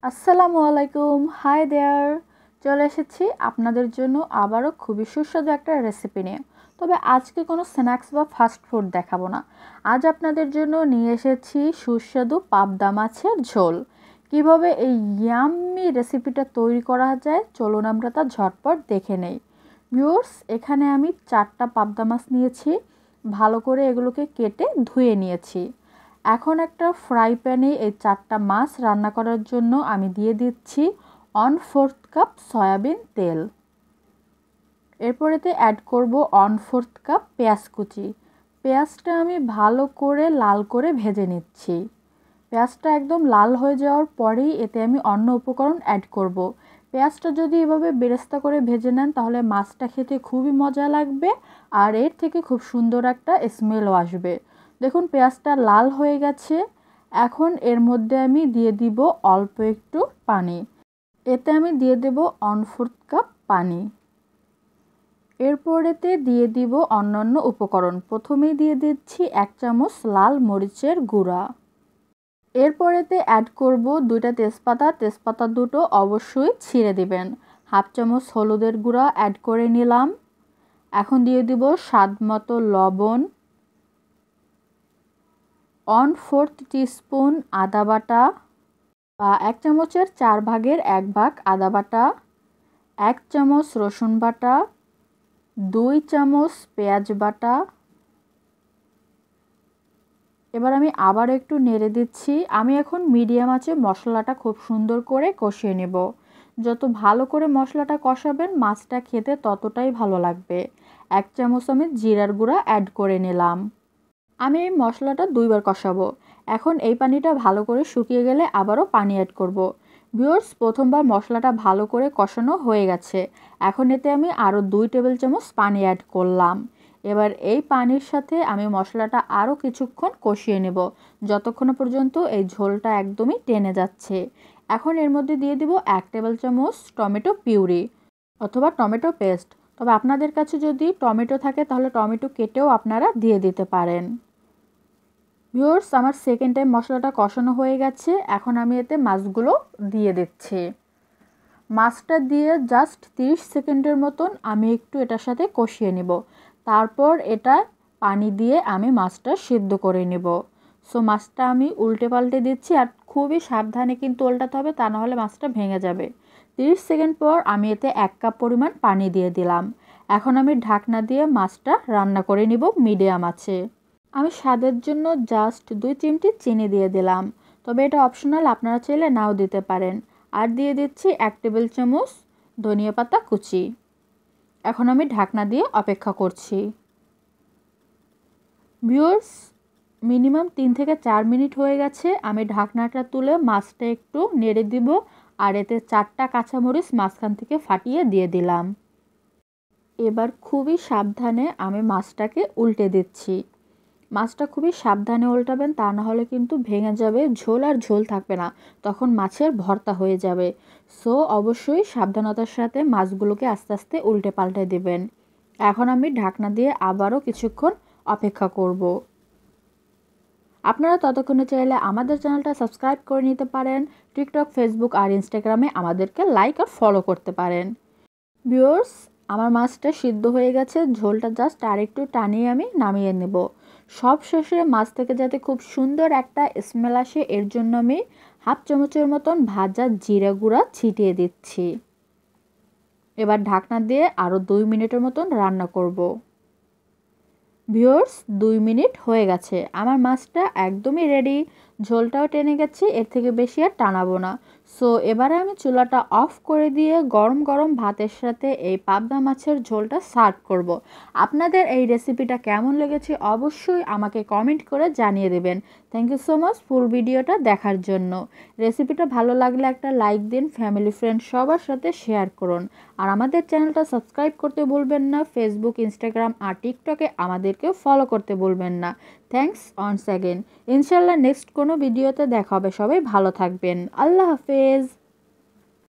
আসসালামুয়ালাইকুম, hi there. চলে এসেছি আপনাদের জন্য আবারও খুবই সুস্বাদু একটা রেসিপি নিয়ে। তবে আজকে কোনো স্ন্যাক্স বা ফাস্ট ফুড দেখাবো না। আজ আপনাদের জন্য নিয়ে এসেছি সুস্বাদু পাবদা মাছের ঝোল। কিভাবে এই ইয়াম্মি রেসিপিটা তৈরি করা যায় চলুন আমরা তা ঝটপট দেখে নেই। ভিউয়ার্স, এখানে আমি 4টা পাবদা মাছ নিয়েছি। ভালো করে এগুলোকে কেটে ধুয়ে নিয়েছি। এখন একটা ফ্রাই প্যানে এই 4টা মাছ রান্না করার জন্য আমি দিয়ে দিচ্ছি 1/4 কাপ সয়াবিন তেল। এরপরেতে অ্যাড করব 1/4 কাপ পেঁয়াজ কুচি। পেঁয়াজটা আমি ভালো করে লাল করে ভেজে নিচ্ছি। পেঁয়াজটা একদম লাল হয়ে যাওয়ার পরেই এতে আমি অন্য উপকরণ অ্যাড করব। পেঁয়াজটা যদি এভাবে বেরেস্তা করে ভেজে নেন তাহলে মাছটা খেতে খুবই মজা লাগবে আর এর থেকে খুব সুন্দর একটা স্মেলও আসবে। দেখুন পেঁয়াজটা লাল হয়ে গেছে। এখন এর মধ্যে আমি দিয়ে দিব অল্প একটু পানি। এতে আমি দিয়ে দেব 1/4 কাপ পানি। এরপরেতে দিয়ে দিব অন্যান্য উপকরণ। প্রথমেই দিয়ে দিচ্ছি 1 চামচ লাল মরিচের গুঁড়া। এরপরেতে অ্যাড করব 2টা তেজপাতা। তেজপাতা দুটো অবশ্যই ছিঁড়ে দিবেন। 1/2 চামচ হলুদের গুঁড়া অ্যাড করে নিলাম। এখন দিয়ে দিব স্বাদ মতো লবণ, 1/4 টিস্পুন আদা বাটা বা 1 চামচের 4 ভাগের 1 ভাগ আদা বাটা, 1 চামচ রসুন বাটা, 2 চামচ পেঁয়াজ বাটা। এবার আমি আবার একটু নেড়ে দিচ্ছি। আমি এখন মিডিয়াম আঁচে মশলাটা খুব সুন্দর করে কষিয়ে নেব। যত ভালো করে মশলাটা কষাবেন মাছটা খেতে ততটাই ভালো লাগবে। 1 চামচ আমি জিরার গুঁড়া অ্যাড করে নিলাম। আমি এই মশলাটা 2 বার কষাবো। এখন এই পানিটা ভালো করে শুকিয়ে গেলে আবারও পানি অ্যাড করব। ভিউয়ার্স, প্রথমবার মশলাটা ভালো করে কষানো হয়ে গেছে। এখন এতে আমি আরও 2 টেবিল চামচ পানি অ্যাড করলাম। এবার এই পানির সাথে আমি মশলাটা আরও কিছুক্ষণ কষিয়ে নেব, যতক্ষণ পর্যন্ত এই ঝোলটা একদমই টেনে যাচ্ছে। এখন এর মধ্যে দিয়ে দিব 1 টেবিল চামচ টমেটো পিউরি অথবা টমেটো পেস্ট। তবে আপনাদের কাছে যদি টমেটো থাকে তাহলে টমেটো কেটেও আপনারা দিয়ে দিতে পারেন। ভিউয়ার্স, আমার সেকেন্ড টাইম মশলাটা কষানো হয়ে গেছে। এখন আমি এতে মাছগুলো দিয়ে দিচ্ছি। মাছটা দিয়ে জাস্ট 30 সেকেন্ডের মতন আমি একটু এটার সাথে কষিয়ে নেব। তারপর এটা পানি দিয়ে আমি মাছটা সিদ্ধ করে নেব। সো মাছটা আমি উল্টে পাল্টে দিচ্ছি আর খুবই সাবধানে কিন্তু উল্টাতে হবে, তা নাহলে মাছটা ভেঙে যাবে। 30 সেকেন্ড পর আমি এতে 1 কাপ পরিমাণ পানি দিয়ে দিলাম। এখন আমি ঢাকনা দিয়ে মাছটা রান্না করে নিব মিডিয়াম আঁচে। আমি স্বাদের জন্য জাস্ট 2 চিমটি চিনি দিয়ে দিলাম। তবে এটা অপশনাল, আপনারা চাইলে নাও দিতে পারেন। আর দিয়ে দিচ্ছি 1 টেবিল চামচ ধনিয়া পাতা কুচি। এখন আমি ঢাকনা দিয়ে অপেক্ষা করছি। ভিউয়ার্স, মিনিমাম 3 থেকে 4 মিনিট হয়ে গেছে। আমি ঢাকনাটা তুলে মাছটা একটু নেড়ে দিব আর এতে 4টা কাঁচামরিচ মাঝখান থেকে ফাটিয়ে দিয়ে দিলাম। এবার খুবই সাবধানে আমি মাছটাকে উল্টে দিচ্ছি। মাছটা খুবই সাবধানে উল্টাবেন, তা না হলে কিন্তু ভেঙে যাবে, ঝোল আর ঝোল থাকবে না, তখন মাছের ভর্তা হয়ে যাবে। সো অবশ্যই সাবধানতার সাথে মাছগুলোকে আস্তে আস্তে উল্টে পাল্টে দিবেন। এখন আমি ঢাকনা দিয়ে আবারও কিছুক্ষণ অপেক্ষা করব। আপনারা ততক্ষণে চাইলে আমাদের চ্যানেলটা সাবস্ক্রাইব করে নিতে পারেন। টিকটক, ফেসবুক আর ইনস্টাগ্রামে আমাদেরকে লাইক আর ফলো করতে পারেন। ভিউয়ার্স, আমার মাছটা সিদ্ধ হয়ে গেছে। ঝোলটা জাস্ট আরেকটু টানিয়ে আমি নামিয়ে নেব। সব শেষে মাছ থেকে যাতে খুব সুন্দর একটা স্মেল আসে এর জন্য আমি 1/2 চামচের মতন ভাজা জিরা গুঁড়া ছিটিয়ে দিচ্ছি। এবার ঢাকনা দিয়ে আরও 2 মিনিটের মতন রান্না করব। ভিউয়ার্স, 2 মিনিট হয়ে গেছে। আমার মাছটা একদমই রেডি। ঝোলটাও টেনে গেছে, এর থেকে বেশি আর টানাবো না। সো এবারে আমি চুলাটা অফ করে দিয়ে গরম গরম ভাতের সাথে এই পাবদা মাছের ঝোলটা সার্ভ করব। আপনাদের এই রেসিপিটা কেমন লেগেছে অবশ্যই আমাকে কমেন্ট করে জানিয়ে দেবেন। থ্যাংক ইউ সো মাচ ফুল ভিডিওটা দেখার জন্য। রেসিপিটা ভালো লাগলে একটা লাইক দিন, ফ্যামিলি ফ্রেন্ড সবার সাথে শেয়ার করুন। আর আমাদের চ্যানেলটা সাবস্ক্রাইব করতে ভুলবেন না। ফেসবুক, ইনস্টাগ্রাম আর টিকটকে আমাদেরকে ফলো করতে ভুলবেন না। Thanks once again. ইনশাল্লাহ নেক্সট কোনো ভিডিওতে দেখা হবে। সবাই ভালো থাকবেন। আল্লাহ হাফেজ।